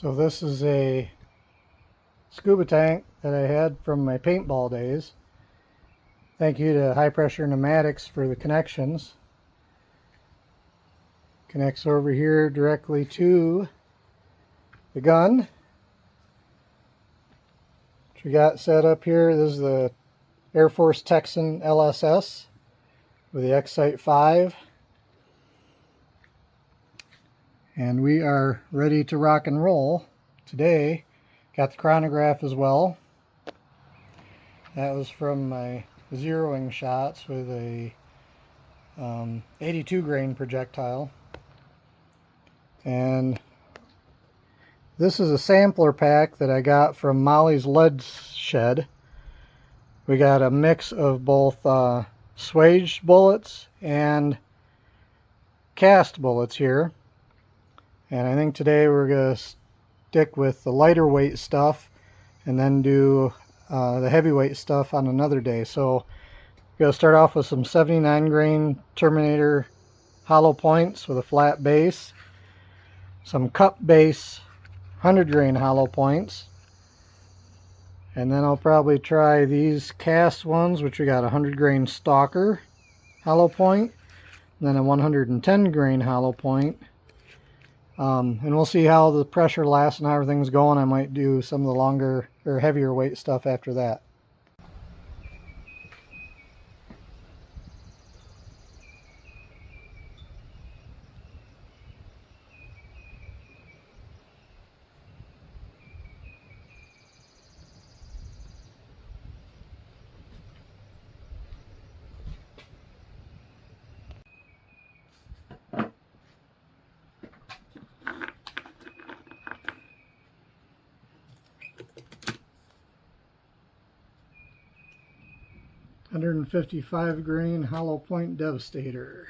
So this is a scuba tank that I had from my paintball days. Thank you to High Pressure Pneumatics for the connections. Connects over here directly to the gun, which we got set up here. This is the Airforce Texan LSS with the X-Sight 5. And we are ready to rock and roll today. Got the chronograph as well. That was from my zeroing shots with a 82 grain projectile. And this is a sampler pack that I got from Molly's Lead Shed. We got a mix of both swaged bullets and cast bullets here. And I think today we're going to stick with the lighter weight stuff and then do the heavyweight stuff on another day. So we're going to start off with some 79 grain Terminator hollow points with a flat base, some cup base 100 grain hollow points, and then I'll probably try these cast ones, which we got a 100 grain stalker hollow point, and then a 110 grain hollow point. And we'll see how the pressure lasts and how everything's going. I might do some of the longer or heavier weight stuff after that. $155 grain hollow point Devastator.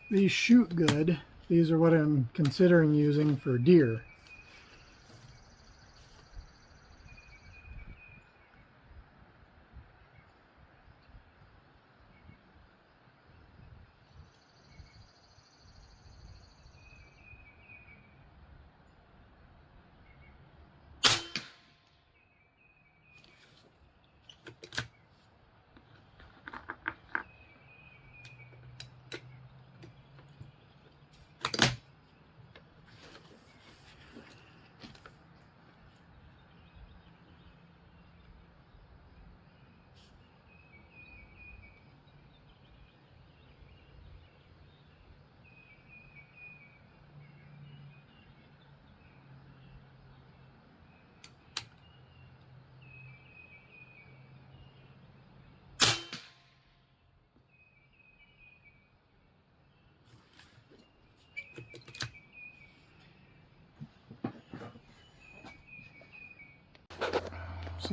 These shoot good. These are what I'm considering using for deer.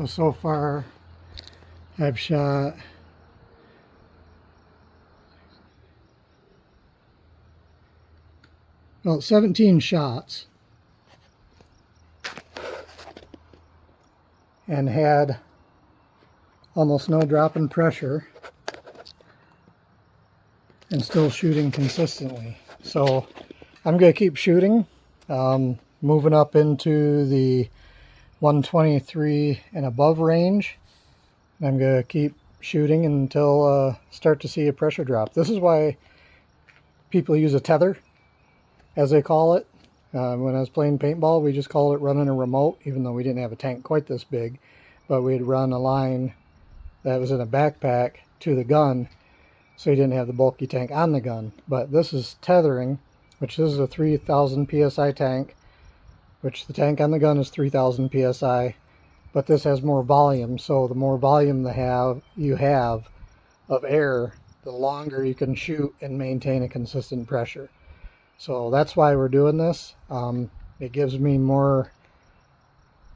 So far I've shot about 17 shots and had almost no drop in pressure and still shooting consistently. So I'm going to keep shooting, moving up into the 123 and above range. I'm going to keep shooting until start to see a pressure drop. This is why people use a tether, as they call it. When I was playing paintball, we just called it running a remote, even though we didn't have a tank quite this big. But we'd run a line that was in a backpack to the gun, so you didn't have the bulky tank on the gun. But this is tethering, which this is a 3,000 psi tank, which the tank on the gun is 3,000 psi, but this has more volume. So the more volume you have of air, the longer you can shoot and maintain a consistent pressure. So that's why we're doing this. It gives me more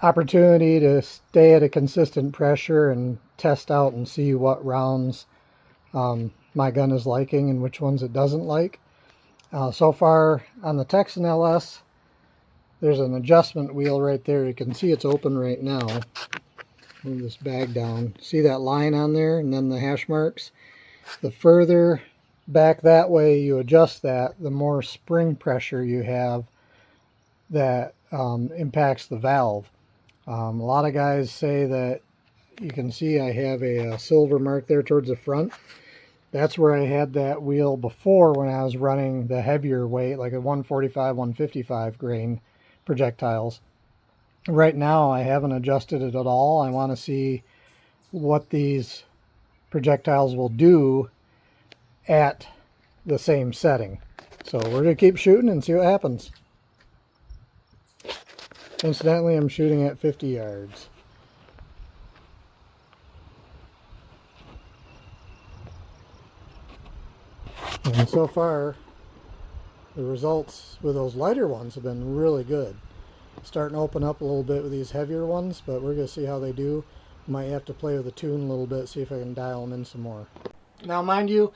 opportunity to stay at a consistent pressure and test out and see what rounds my gun is liking and which ones it doesn't like. So far on the Texan LS, there's an adjustment wheel right there. You can see it's open right now. Move this bag down. See that line on there and then the hash marks? The further back that way you adjust that, the more spring pressure you have that impacts the valve. A lot of guys say that you can see I have a silver mark there towards the front. That's where I had that wheel before when I was running the heavier weight, like a 145, 155 grain projectiles. Right now I haven't adjusted it at all. I want to see what these projectiles will do at the same setting. So we're going to keep shooting and see what happens. Incidentally, I'm shooting at 50 yards. And so far, the results with those lighter ones have been really good. Starting to open up a little bit with these heavier ones, but we're going to see how they do. Might have to play with the tune a little bit, see if I can dial them in some more. Now, mind you,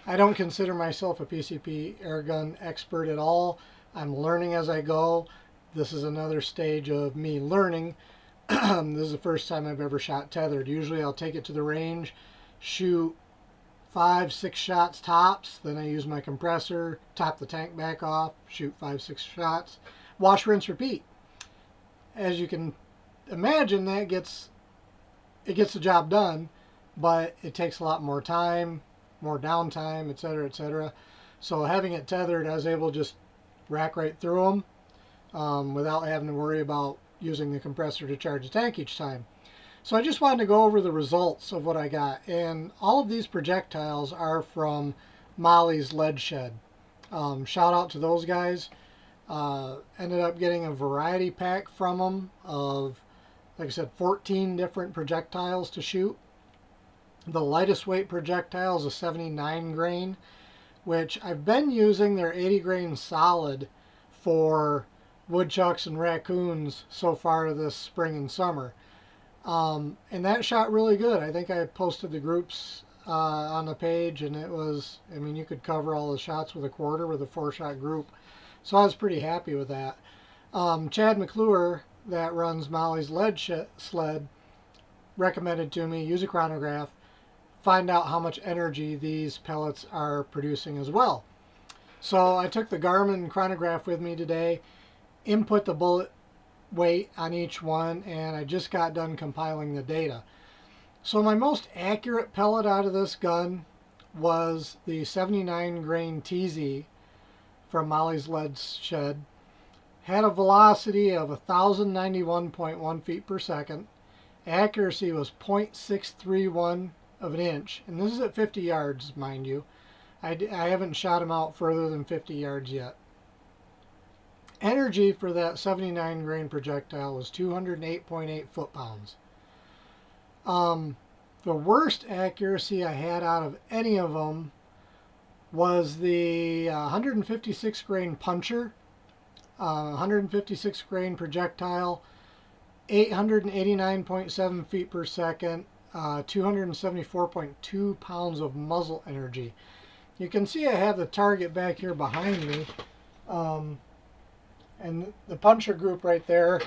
I don't consider myself a PCP airgun expert at all. I'm learning as I go. This is another stage of me learning. This is the first time I've ever shot tethered. Usually I'll take it to the range, shoot 5-6 shots tops, then I use my compressor, top the tank back off, shoot 5-6 shots, wash, rinse, repeat. As you can imagine, it gets the job done, but it takes a lot more time, more downtime, etc., etc. So having it tethered, I was able to just rack right through them without having to worry about using the compressor to charge the tank each time. So I just wanted to go over the results of what I got. And all of these projectiles are from Molly's Lead Shed. Shout out to those guys. Ended up getting a variety pack from them of, like I said, 14 different projectiles to shoot. The lightest weight projectile is a 79 grain, which I've been using their 80 grain solid for woodchucks and raccoons so far this spring and summer. And that shot really good. I think I posted the groups on the page, and it was, I mean, you could cover all the shots with a quarter with a 4-shot group. So I was pretty happy with that. Chad McClure, that runs Molly's Lead Sled, recommended to me use a chronograph, find out how much energy these pellets are producing as well. So I took the Garmin chronograph with me today, input the bullet weight on each one, and I just got done compiling the data. So my most accurate pellet out of this gun was the 79 grain TZ from Molly's Lead Shed. Had a velocity of 1,091.1 feet per second. Accuracy was 0.631 of an inch, and this is at 50 yards, mind you. I haven't shot them out further than 50 yards yet. Energy for that 79 grain projectile was 208.8 foot-pounds. The worst accuracy I had out of any of them was the 156 grain puncher, 156 grain projectile, 889.7 feet per second, 274.2 pounds of muzzle energy. You can see I have the target back here behind me. And the puncher group right there,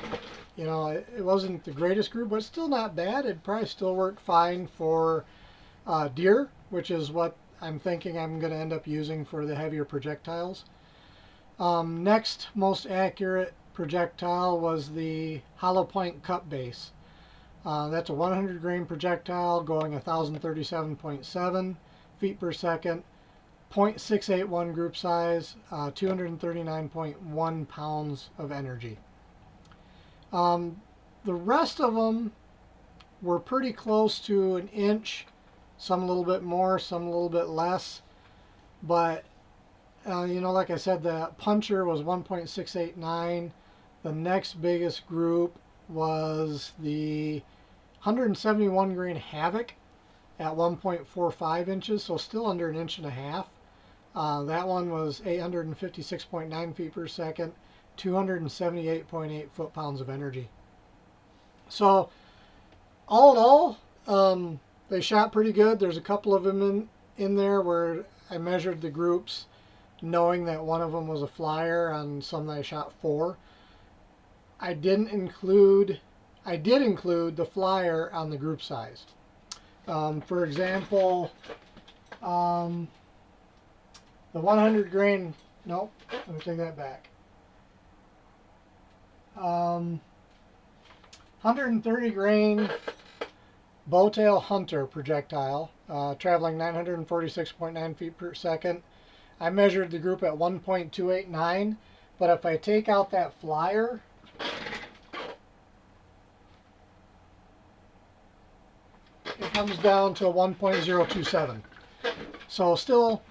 you know, it wasn't the greatest group, but still not bad. It'd probably still work fine for deer, which is what I'm thinking I'm going to end up using for the heavier projectiles. Next most accurate projectile was the hollow point cut base. That's a 100 grain projectile going 1,037.7 feet per second. 0.681 group size, 239.1 pounds of energy. The rest of them were pretty close to an inch, some a little bit more, some a little bit less. But, you know, like I said, the puncher was 1.689. The next biggest group was the 171 grain Havoc at 1.45 inches, so still under an inch and a half. That one was 856.9 feet per second, 278.8 foot-pounds of energy. So all in all, they shot pretty good. There's a couple of them in there where I measured the groups, knowing that one of them was a flyer on some that I shot for. I did include the flyer on the group size. For example, the 100 grain, nope, let me take that back. 130 grain bowtail hunter projectile, traveling 946.9 feet per second. I measured the group at 1.289, but if I take out that flyer, it comes down to 1.027. So still,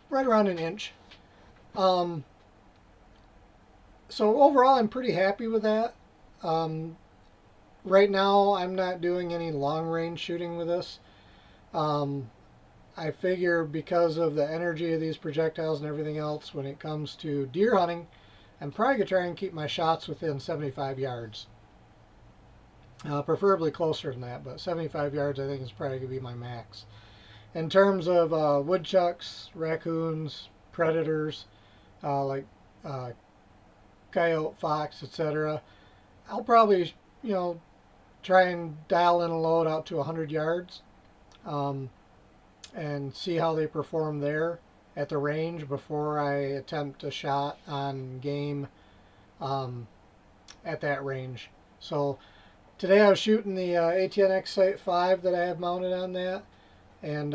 right around an inch. So overall, I'm pretty happy with that. Right now, I'm not doing any long range shooting with this. I figure because of the energy of these projectiles and everything else, when it comes to deer hunting, I'm probably going to try and keep my shots within 75 yards. Preferably closer than that, but 75 yards I think is probably going to be my max. In terms of woodchucks, raccoons, predators, like coyote, fox, etc., I'll probably, try and dial in a load out to 100 yards and see how they perform there at the range before I attempt a shot on game at that range. So today I was shooting the ATNX Sight 5 that I have mounted on that, and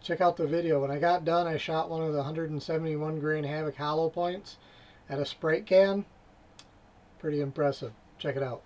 check out the video. When I got done, I shot one of the 171 grain Havoc hollow points at a Sprite can. Pretty impressive. Check it out.